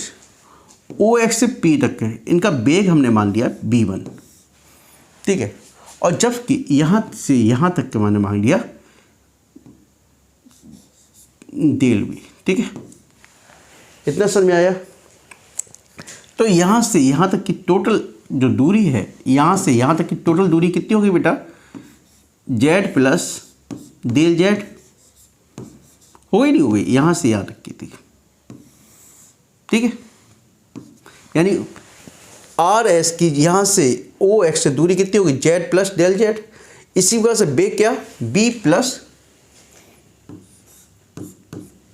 ओ एक्स से पी तक के इनका बेग हमने मान लिया b1। ठीक है, और जबकि यहाँ से यहाँ तक के मैंने मान लिया डेल v। ठीक है, इतना समझ में आया। तो यहाँ से यहाँ तक की टोटल जो दूरी है, यहाँ से यहाँ तक की टोटल दूरी कितनी होगी बेटा, जेड प्लस डेल जेड। हो ही नहीं हो गई, यहाँ से यहाँ तक की थी। ठीक है, यानी आर एस की यहाँ से ओ एक्स से दूरी कितनी होगी, जेड प्लस डेल जेड। इसी वजह से बेग क्या, बी प्लस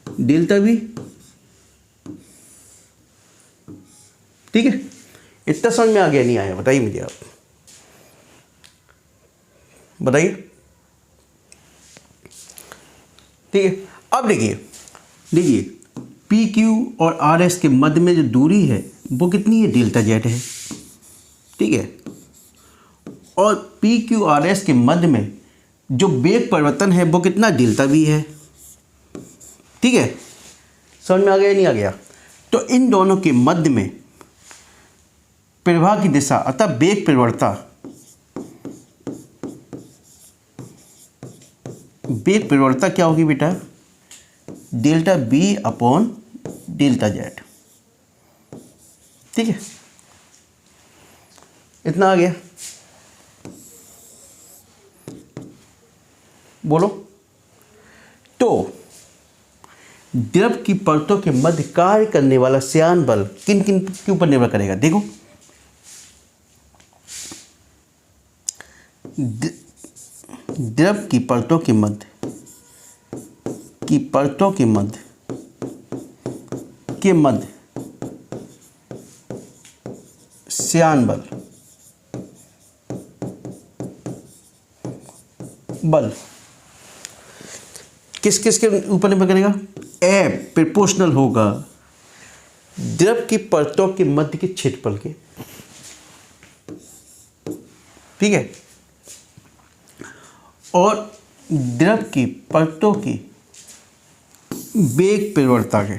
डेल्टा बी। ठीक है, इतना समझ में आ गया, नहीं आया, बताइए मुझे, आप बताइए। ठीक है, अब देखिए पी क्यू और आर एस के मध्य में जो दूरी है वो कितनी है, डेल्टा जेड है। ठीक है, और पी क्यू आर एस के मध्य में जो वेग परिवर्तन है वो कितना, डेल्टा वी है। ठीक है, समझ में आ गया, नहीं आ गया। तो इन दोनों के मध्य में प्रवाह की दिशा अतः वेग परिवर्तन, वेग परिवर्तन क्या होगी बेटा, delta B upon delta Z. ठीक है, इतना आ गया, बोलो। तो द्रव की परतों के मध्य कार्य करने वाला श्यान बल किन किन के ऊपर निर्भर करेगा, देखो। द्रव की परतों के मध्य श्यान बल किस किस के ऊपर निर्भर करेगा, ए प्रोपोर्शनल होगा द्रव की परतों के मध्य के क्षेत्रफल के। ठीक है, और द्रव की परतों की वेग परिवर्तन के।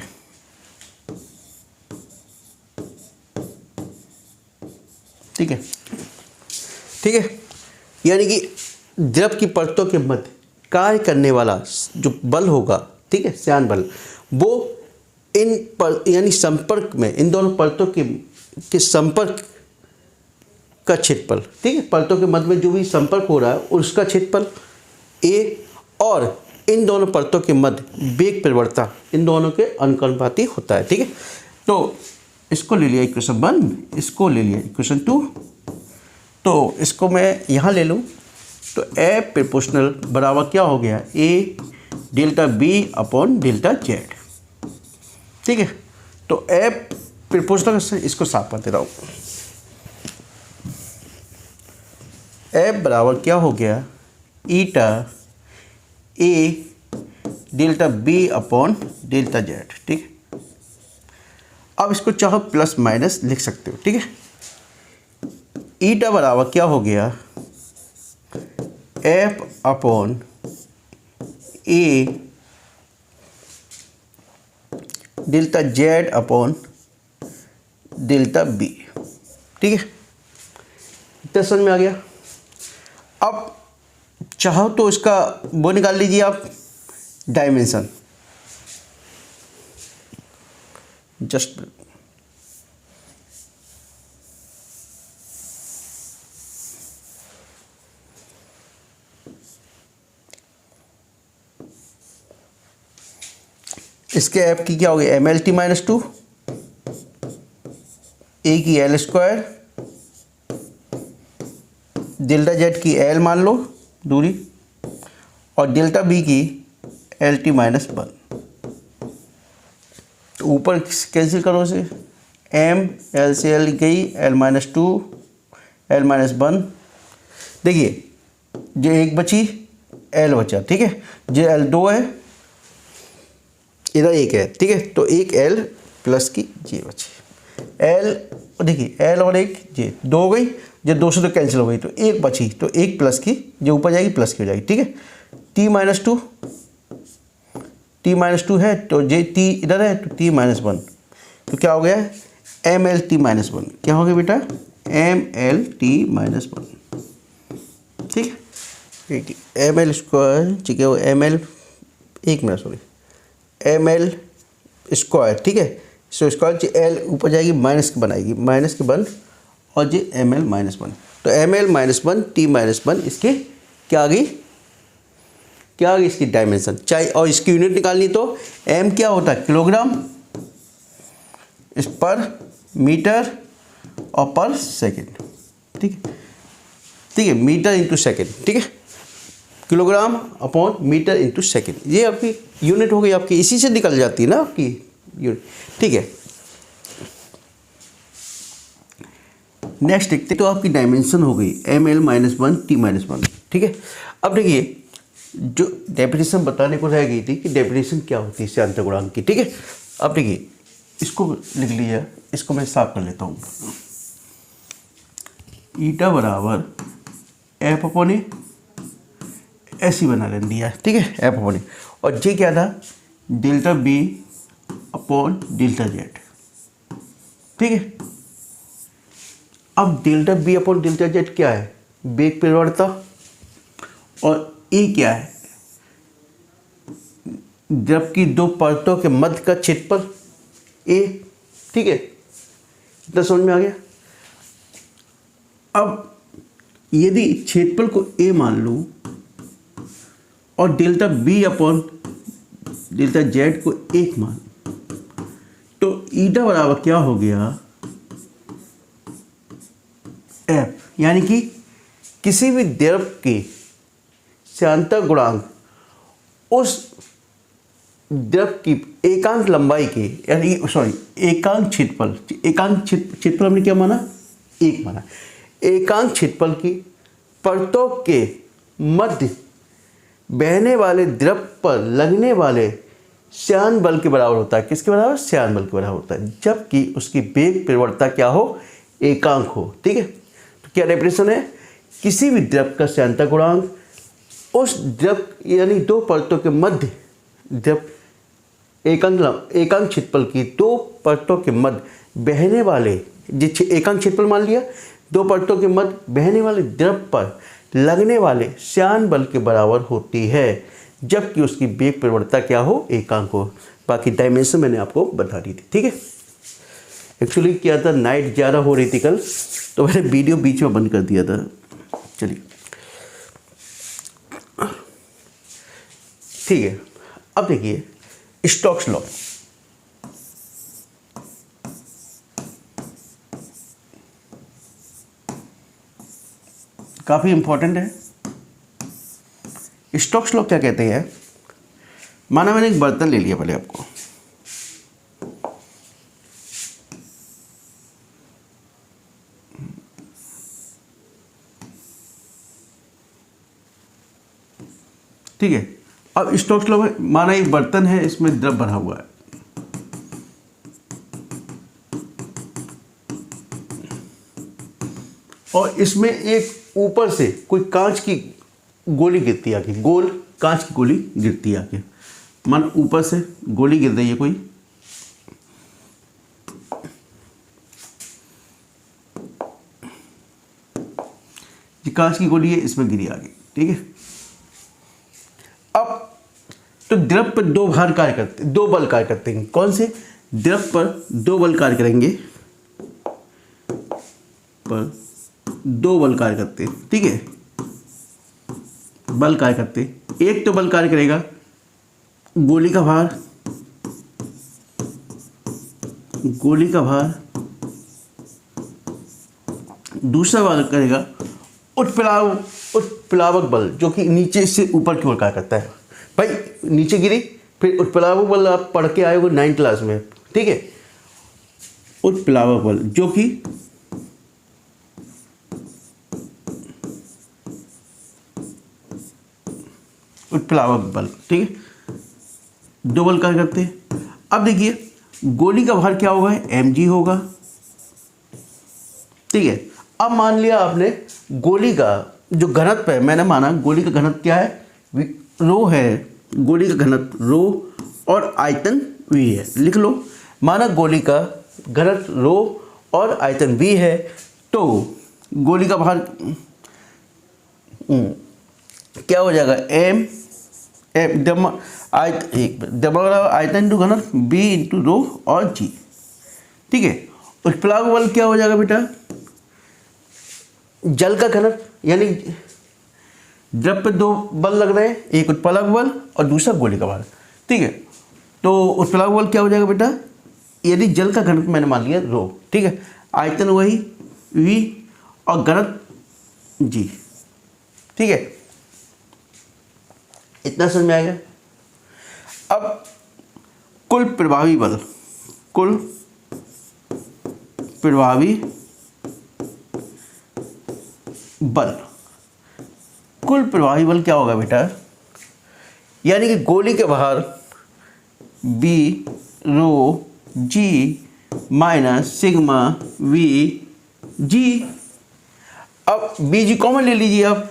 ठीक है, ठीक है, यानी कि द्रव की परतों के मध्य कार्य करने वाला जो बल होगा, ठीक है, श्यान बल, वो इन पर यानी संपर्क में, इन दोनों परतों के संपर्क का क्षेत्रफल। ठीक है, परतों के मध्य में जो भी संपर्क हो रहा है उसका क्षेत्रफल ए, और इन दोनों परतों के मध्य वेग परिवर्तन इन दोनों के अनुपाती होता है। ठीक है, तो इसको ले लिया इक्वेशन 1, इसको ले लिया इक्वेशन 2। तो इसको मैं यहाँ ले लूँ तो ए प्रोपोर्शनल बराबर क्या हो गया, A delta B upon delta Z. ठीक है, तो ए प्रोपोर्शनल से इसको साफ कर दे रहा हूँ। ए बराबर क्या हो गया, eta A delta B upon delta Z. ठीक है, अब इसको चाहो प्लस माइनस लिख सकते हो। ठीक है, ईटा बराबर क्या हो गया, F upon A delta Z upon delta B. ठीक है, इतना समझ में आ गया। अब चाहो तो इसका वो निकाल लीजिए आप, डायमेंशन। जस्ट इसके एफ की क्या होगी, एम एल टी माइनस 2, ए की एल स्क्वायर, डेल्टा जेड की एल मान लो दूरी, और डेल्टा बी की एल टी माइनस 1। ऊपर कैंसिल करो से, एम एल से एल गई, L-2 L-1। देखिए जो एक बची L बचा, ठीक है, जो L2 है इधर एक है, ठीक है, तो एक L प्लस की जे बची, L देखिए L और एक जे, दो हो गई, जो 2 से तो कैंसिल हो गई, तो एक बची, तो एक प्लस की जो ऊपर जाएगी प्लस की हो जाएगी, ठीक है। T-2 है तो जे T इधर है तो T-1, तो क्या हो गया MLT-1, क्या हो गया बेटा MLT-1, ठीक है, ML स्क्वायर, ठीक है, वो ML, एक मिनट सॉरी, ML स्क्वायर, ठीक है, सो स्क्वायर जी L ऊपर जाएगी माइनस की बनाएगी, माइनस के 1 और जी ML-1, तो ML-1 T-1 इसके क्या आ गई, क्या आ गई इसकी डायमेंशन, चाहे और इसकी यूनिट निकालनी तो M क्या होता है किलोग्राम इस पर मीटर और पर सेकेंड, ठीक है, ठीक है, मीटर इंटू सेकेंड, ठीक है, kilogram upon metre into second, ये आपकी यूनिट हो गई, आपकी इसी से निकल जाती है ना आपकी यूनिट, ठीक है। नेक्स्ट देखते तो आपकी डायमेंशन हो गई ML-1 T-1, ठीक है। अब देखिए जो डेफिनेशन बताने को रह गई थी कि डेफिनेशन क्या होती है श्यानता गुणांक की, ठीक है। अब देखिए इसको लिख लिया, इसको मैं साफ कर लेता हूँ, ईटा बराबर F/A ऐसी बना लें दिया, ठीक है, F/A, और जे क्या था delta B upon delta Z, ठीक है। अब delta B upon delta Z क्या है, वेग परिवर्तता, और E क्या है द्रव की दो परतों के मध्य का क्षेत्रफल A, ठीक है, इतना समझ में आ गया। अब यदि क्षेत्रफल को A मान लूं और delta B upon delta Z को 1 मान, तो ईटा बराबर क्या हो गया F, यानी कि किसी भी द्रव के श्यानता गुणांक उस द्रव की एकांक लंबाई के, यानी सॉरी एकांक क्षेत्रफल, एकांक क्षेत्रफल हमने क्या माना 1 माना, एकांक क्षेत्रफल की परतों के मध्य बहने वाले द्रव पर लगने वाले श्यान बल के बराबर होता है, किसके बराबर, श्यान बल के बराबर होता है, जबकि उसकी वेग परिवर्तता क्या हो, एकांक हो, ठीक है। तो क्या डेफिनेशन है, किसी भी द्रव का श्यानता गुणांक उस द्रव यानी दो परतों के मध्य द्रव एकांक क्षेत्रफल की दो परतों के मध्य बहने वाले, एकांक क्षेत्रफल मान लिया, दो परतों के मध्य बहने वाले द्रव पर लगने वाले श्यान बल के बराबर होती है, जबकि उसकी वेग परिवर्तता क्या हो, एकांक हो। बाकी डायमेंशन मैंने आपको बता दी थी, ठीक है। एक्चुअली क्या था, नाइट ज़्यादा हो रही थी कल, तो मैंने वीडियो बीच में बंद कर दिया था। चलिए ठीक है, अब देखिए स्टोक्स लॉ, काफ़ी इंपॉर्टेंट है। स्टोक्स लॉ क्या कहते हैं, माना मैंने एक बर्तन ले लिया, पहले आपको ठीक है। अब स्टोक्स लॉ में माना एक बर्तन है, इसमें द्रव भरा हुआ है, और इसमें एक ऊपर से कोई कांच की गोली गिरती है आके, गोल कांच की गोली गिरती है आके, मान ऊपर से गोली गिर रही है कोई, ये कांच की गोली है, इसमें गिरी आगे, ठीक है। अब तो द्रव पर दो भार कार्य करते, दो बल कार्य करते हैं, कौन से, द्रव पर दो बल कार्य करेंगे, पर दो बल कार्य करते हैं, ठीक है, बल कार्य करते हैं। एक तो बल कार्य करेगा गोली का भार, गोली का भार, दूसरा बल करेगा उत्प्लावक बल, जो कि नीचे से ऊपर की ओर कार्य करता है। भाई नीचे गिरी, फिर उत्प्लावक बल आप पढ़ के आए हो 9th क्लास में, ठीक है, उत्प्लावक बल जो कि उत्प्लावक बल, ठीक है, दो बल कार्य करते हैं। अब देखिए गोली का भार क्या होगा, mg होगा, ठीक है। अब मान लिया आपने गोली का जो घनत्व है, मैंने माना गोली का घनत्व क्या है, रो है, गोली का घनत्व रो और आयतन v है, लिख लो। माना गोली का घनत्व रो और आयतन v है, तो गोली का भार क्या हो जाएगा, आयतन इंटू घनत्व b इंटू रो और g, ठीक है। उत्प्लावक बल क्या हो जाएगा बेटा, जल का घनत्व, यानी द्रव पे दो बल लग रहे हैं, एक उत्प्लावक बल और दूसरा गोली का भार, ठीक है। तो उत्प्लावक बल क्या हो जाएगा बेटा, यदि जल का घनत्व मैंने मान लिया रो, ठीक है, आयतन वही v और घनत्व g, ठीक है। इतना समझ में आएगा। अब कुल प्रभावी बल, कुल प्रभावी बल, कुल प्रभावी बल क्या होगा बेटा, यानी कि गोली के बाहर b रो g minus sigma v g। अब b g कॉमन ले लीजिए आप,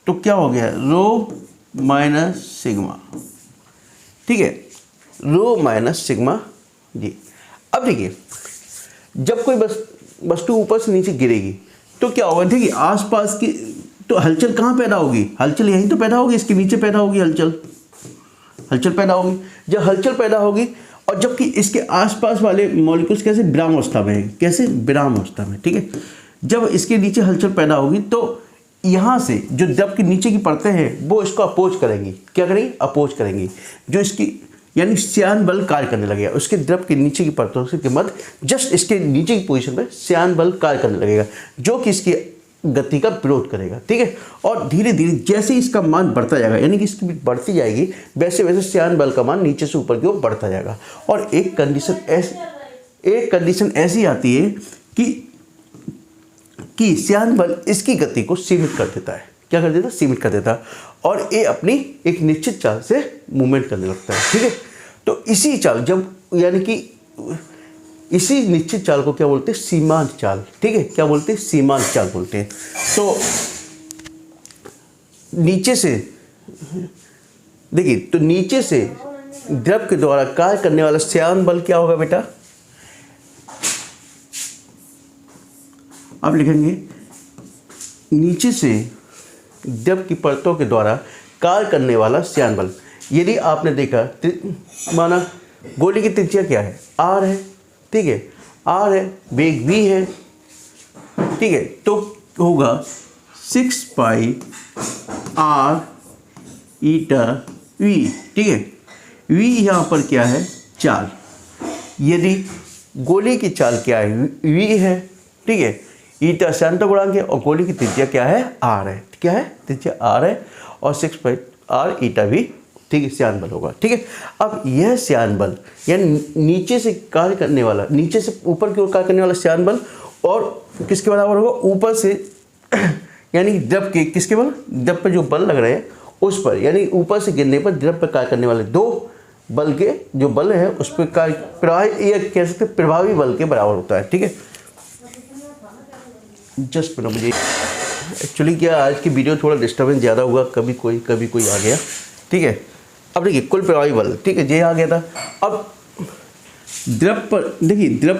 तो क्या हो गया, रो माइनस सिग्मा, ठीक है, रो माइनस सिग्मा जी। अब देखिए जब कोई वस्तु ऊपर से नीचे गिरेगी तो क्या होगा, देखिए आसपास की तो हलचल कहाँ पैदा होगी, हलचल यहीं तो पैदा होगी, इसके नीचे पैदा होगी हलचल, हलचल पैदा होगी। जब हलचल पैदा होगी और जबकि इसके आसपास वाले मॉलिक्यूल्स कैसे विराम अवस्था में हैं, कैसे विराम अवस्था में, ठीक है। जब इसके नीचे हलचल पैदा होगी तो यहाँ से जो द्रव के नीचे की परतें हैं वो इसको अपोज करेंगी, क्या करेंगी, अपोज करेंगी, जो इसकी यानी श्यान बल कार्य करने लगेगा, उसके द्रव के नीचे की परतों के मध्य जस्ट इसके नीचे की पोजीशन पे श्यान बल कार्य करने लगेगा, जो कि इसकी गति का विरोध करेगा, ठीक है। और धीरे धीरे जैसे इसका मान बढ़ता जाएगा, यानी कि इसकी स्पीड बढ़ती जाएगी, वैसे वैसे श्यान बल का मान नीचे से ऊपर की ओर बढ़ता जाएगा। और एक कंडीशन ऐसी आती है कि श्यान बल इसकी गति को सीमित कर देता है, क्या कर देता है, सीमित कर देता है, और ये अपनी एक निश्चित चाल से मूवमेंट करने लगता है, ठीक है। तो इसी चाल जब यानी कि इसी निश्चित चाल को क्या बोलते हैं, सीमांत चाल, ठीक है, क्या बोलते हैं, सीमांत चाल बोलते हैं। तो नीचे से देखिए, तो नीचे से द्रव के द्वारा कार्य करने वाला श्यान बल क्या होगा बेटा, आप लिखेंगे नीचे से द्रव की परतों के द्वारा कार्य करने वाला श्यान बल। यदि आपने देखा, माना गोली की त्रिज्या क्या है, r है, ठीक है, r है, वेग v है, ठीक है, तो होगा 6 पाई r ईटा v, ठीक है। v यहाँ पर क्या है, चाल, यदि गोली की चाल क्या है, v है, ठीक है, ईटा श्यानता गुणांक है और गोली की त्रिज्या क्या है, r है, क्या है, त्रिज्या r है, और 6 पाई r ईटा v, ठीक है, श्यान बल होगा, ठीक है। अब यह श्यान बल यानी नीचे से कार्य करने वाला, नीचे से ऊपर की ओर कार्य करने वाला श्यान बल, और किसके बराबर होगा, ऊपर से यानी द्रव के किसके बल, द्रव पर जो बल लग रहे हैं उस पर, यानी ऊपर से गिरने पर द्रव पर कार्य करने वाले दो बल के जो बल है उस पर कार्य प्रवाही, या कह सकते प्रभावी बल के बराबर होता है, ठीक है। जस्ट मुझे एक्चुअली क्या आज की वीडियो थोड़ा डिस्टर्बेंस ज़्यादा हुआ, कभी कोई आ गया, ठीक है। अब देखिए कुल प्रभावी बल, ठीक है, ये आ गया था। अब द्रव पर देखिए, द्रव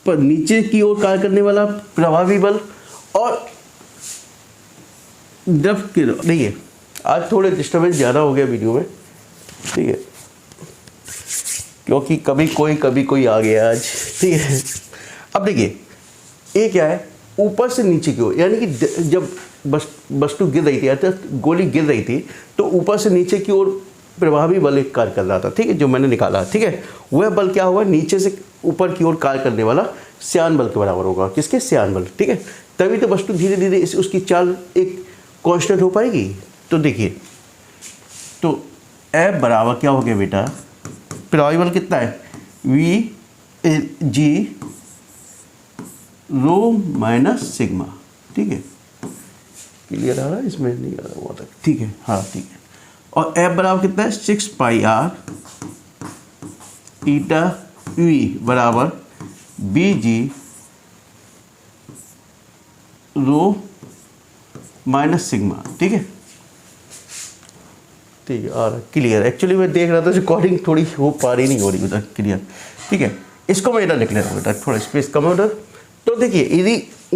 पर नीचे की ओर कार्य करने वाला प्रभावी बल और द्रव के, देखिए आज थोड़े डिस्टर्बेंस ज़्यादा हो गया वीडियो में, ठीक है, क्योंकि कभी कोई आ गया आज, ठीक है। अब देखिए ये क्या है, ऊपर से नीचे की ओर, यानी कि जब वस्तु गिर रही थी, अर्थात गोली गिर रही थी, तो ऊपर से नीचे की ओर प्रभावी बल एक कार्य कर रहा था, ठीक है, जो मैंने निकाला, ठीक है। वह बल क्या होगा, नीचे से ऊपर की ओर कार्य करने वाला श्यान बल के बराबर होगा, किसके, श्यान बल, ठीक है। तभी तो वस्तु धीरे धीरे उसकी चाल एक कांस्टेंट हो पाएगी। तो देखिए, तो F बराबर क्या हो गया बेटा, प्रभावी बल कितना है, we ji rho minus sigma. ठीक है, क्लियर आ रहा है, इसमें नहीं आ रहा हुआ तक, ठीक है, हाँ ठीक है। और एफ बराबर कितना है, 6 पाई आर ईटा वी बराबर बी जी रो माइनस सिग्मा। ठीक है, ठीक है, और क्लियर। एक्चुअली मैं देख रहा था रिकॉर्डिंग थोड़ी हो पा रही, नहीं हो रही उधर, क्लियर। ठीक है, इसको मैं इधर लिख ले रहा हूँ बेटा, थोड़ा स्पेस कम है उधर। तो देखिए यदि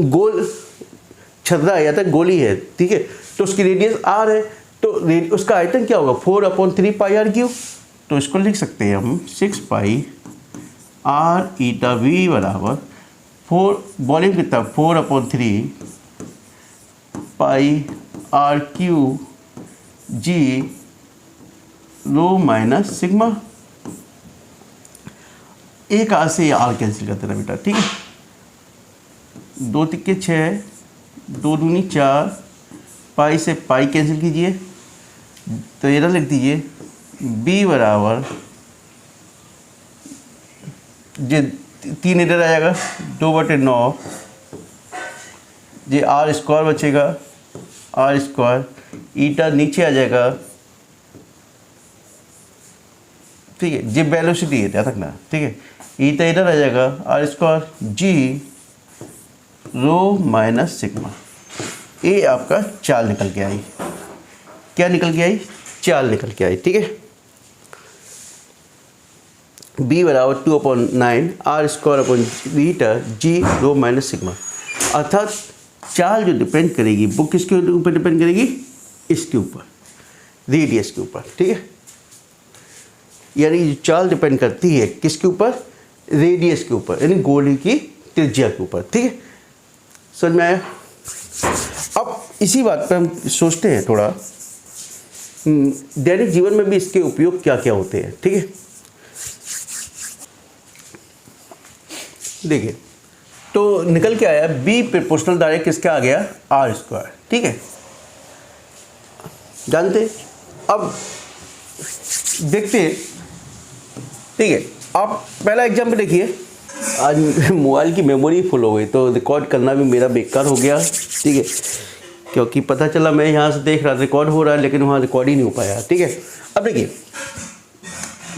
गोल छर्रा है या तो गोली है, ठीक है, तो उसकी रेडियस आर है, तो उसका आयतन क्या होगा, 4/3 पाई आर क्यूब। तो इसको लिख सकते हैं हम 6 पाई आर ईटा वी बराबर 4, वॉल्यूम कितना 4/3 pi R cube G rho minus sigma. एक आर से आर कैंसिल कर देना बेटा। ठीक है, 2 तिक्के 6, 2 दूनी 4, पाई से पाई कैंसिल कीजिए, तो ये लिख दीजिए b बराबर जे 3 इधर आ जाएगा 2/9, ये आर स्क्वायर बचेगा, आर स्क्वायर ईटा नीचे आ जाएगा। ठीक है, जी वेलोसिटी है ध्यान रखना। ठीक है, ईटा इधर आ जाएगा, R square G rho minus sigma. ये आपका चाल निकल के आई, क्या निकल के आई, चाल निकल के आई। ठीक है, b बराबर 2/9 R square upon eta G rho minus sigma. अर्थात चाल जो डिपेंड करेगी वो किसके ऊपर डिपेंड करेगी, इसके ऊपर, रेडियस के ऊपर। ठीक है, यानी चाल डिपेंड करती है किसके ऊपर, रेडियस के ऊपर, यानी गोली की त्रिज्या के ऊपर। ठीक है, समझ में आया। अब इसी बात पर हम सोचते हैं थोड़ा, दैनिक जीवन में भी इसके उपयोग क्या क्या होते हैं। ठीक है, देखिए तो निकल के आया b प्रोपोर्शनल डायरेक्ट किसका आ गया, आर स्क्वायर। ठीक है, जानते हैं। अब देखते हैं। ठीक है, आप पहला एग्जाम्पल देखिए। आज मोबाइल की मेमोरी फुल हो गई तो रिकॉर्ड करना भी मेरा बेकार हो गया। ठीक है, क्योंकि पता चला मैं यहाँ से देख रहा रिकॉर्ड हो रहा है, लेकिन वहाँ रिकॉर्ड ही नहीं हो पाया। ठीक है, अब देखिए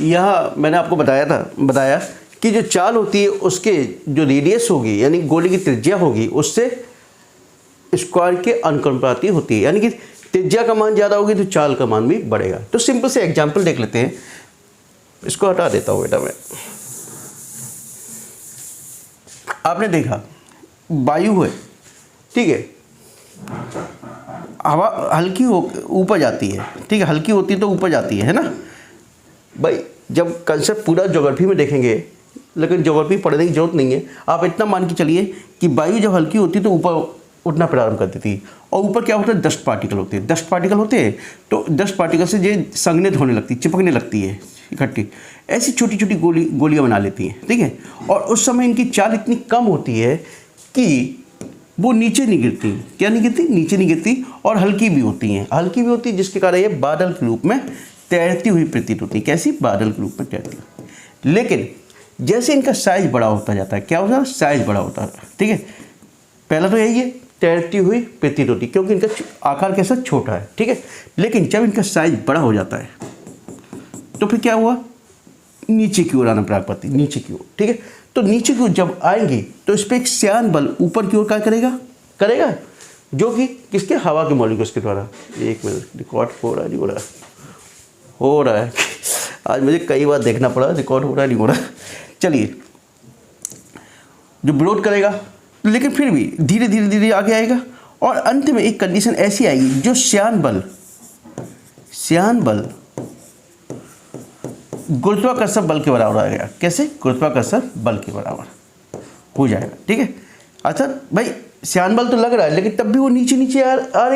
यहाँ मैंने आपको बताया कि जो चाल होती है उसके जो रेडियस होगी, यानी गोली की त्रिज्या होगी, उससे स्क्वायर के अनुपाती होती है। यानी कि त्रिज्या का मान ज़्यादा होगी तो चाल का मान भी बढ़ेगा। तो सिंपल से एग्जाम्पल देख लेते हैं। इसको हटा देता हूँ बेटा मैं। आपने देखा वायु है, ठीक है, हवा हल्की हो ऊपर जाती है। ठीक है, हल्की होती है तो ऊपर जाती है ना भाई। जब कंसेप्ट पूरा ज्योग्राफी में देखेंगे, लेकिन ज्योग्राफी पढ़ने की जरूरत नहीं है, आप इतना मान के चलिए कि वायु जब हल्की होती है तो ऊपर उठना प्रारंभ कर देती है। और ऊपर क्या होता है, डस्ट पार्टिकल होते हैं। डस्ट पार्टिकल होते हैं तो डस्ट पार्टिकल से ये संघनित होने लगती है, चिपकने लगती है इकट्ठी, ऐसी छोटी छोटी गोलियां बना लेती हैं। ठीक है, और उस समय इनकी चाल इतनी कम होती है कि वो नीचे नहीं गिरती। क्या नहीं गिरती, नीचे नहीं गिरती, और हल्की भी होती हैं। हल्की भी होती है जिसके कारण ये बादल के रूप में तैरती हुई प्रतीत होती है। कैसी, बादल के रूप में तैरती हुई। लेकिन जैसे इनका साइज बड़ा होता जाता है, क्या होता है, साइज बड़ा होता है। ठीक है, पहला तो यही है, तैरती हुई प्रतीत होती, क्योंकि इनका आकार कैसा, छोटा है। ठीक है, लेकिन जब इनका साइज बड़ा हो जाता है तो फिर क्या हुआ, नीचे की ओर आना प्रारंभ करती, नीचे की ओर। ठीक है, तो नीचे की ओर जब आएंगी तो इस पर एक श्यान बल ऊपर की ओर क्या करेगा, जो कि किसके, हवा के मॉलिक्यूल्स के द्वारा। एक मिनट, रिकॉर्ड हो रहा है, नहीं हो रहा है आज मुझे कई बार देखना पड़ा, रिकॉर्ड हो रहा है नहीं हो रहा। चलिए, जो विरोध करेगा, लेकिन फिर भी धीरे धीरे आगे आएगा, और अंत में एक कंडीशन ऐसी आएगी जो श्यान बल गुरुत्वाकर्षण बल के बराबर आ गया। कैसे, गुरुत्वाकर्षण बल के बराबर हो जाएगा। ठीक है, अच्छा भाई श्यान बल तो लग रहा है, लेकिन तब भी वो नीचे आ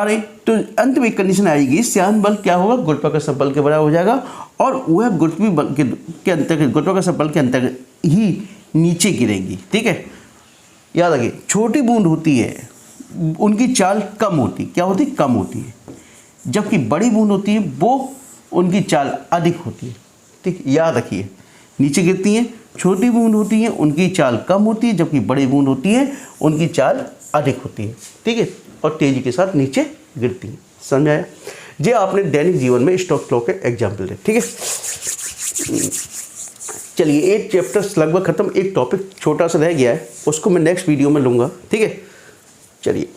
रही, तो अंत में एक कंडीशन आएगी, श्यान बल क्या होगा, गुरुत्वाकर्षण बल के बराबर हो जाएगा, और वह गुरुत्वाकर्षण बल के अंतर्गत ही नीचे गिरेगी। ठीक है, याद रखिए, छोटी बूंद होती है उनकी चाल कम होती, क्या होती, कम होती है, जबकि बड़ी बूंद होती है वो उनकी चाल अधिक होती है। ठीक, याद रखिए नीचे गिरती हैं, छोटी बूंद होती हैं उनकी चाल कम होती है, जबकि बड़ी बूंद होती है उनकी चाल अधिक होती है। ठीक है, और तेजी के साथ नीचे गिरती हैं। समझ आया? ये आपने दैनिक जीवन में स्टोक्स लॉ के एग्जाम्पल है। ठीक है, चलिए 8 चैप्टर्स लगभग खत्म, एक टॉपिक छोटा सा रह गया है, उसको मैं नेक्स्ट वीडियो में लूँगा। ठीक है, चलिए।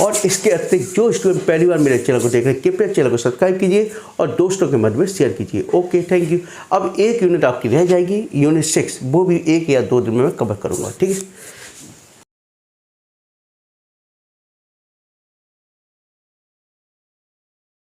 और इसके अतिरिक्त जो स्टूडेंट पहली बार मेरे चैनल को देख रहे हैं, कृपया चैनल को सब्सक्राइब कीजिए और दोस्तों के मध्य में शेयर कीजिए। Okay, thank you. अब एक यूनिट आपकी रह जाएगी, यूनिट 6, वो भी 1 या 2 दिन में मैं कवर करूँगा। ठीक है।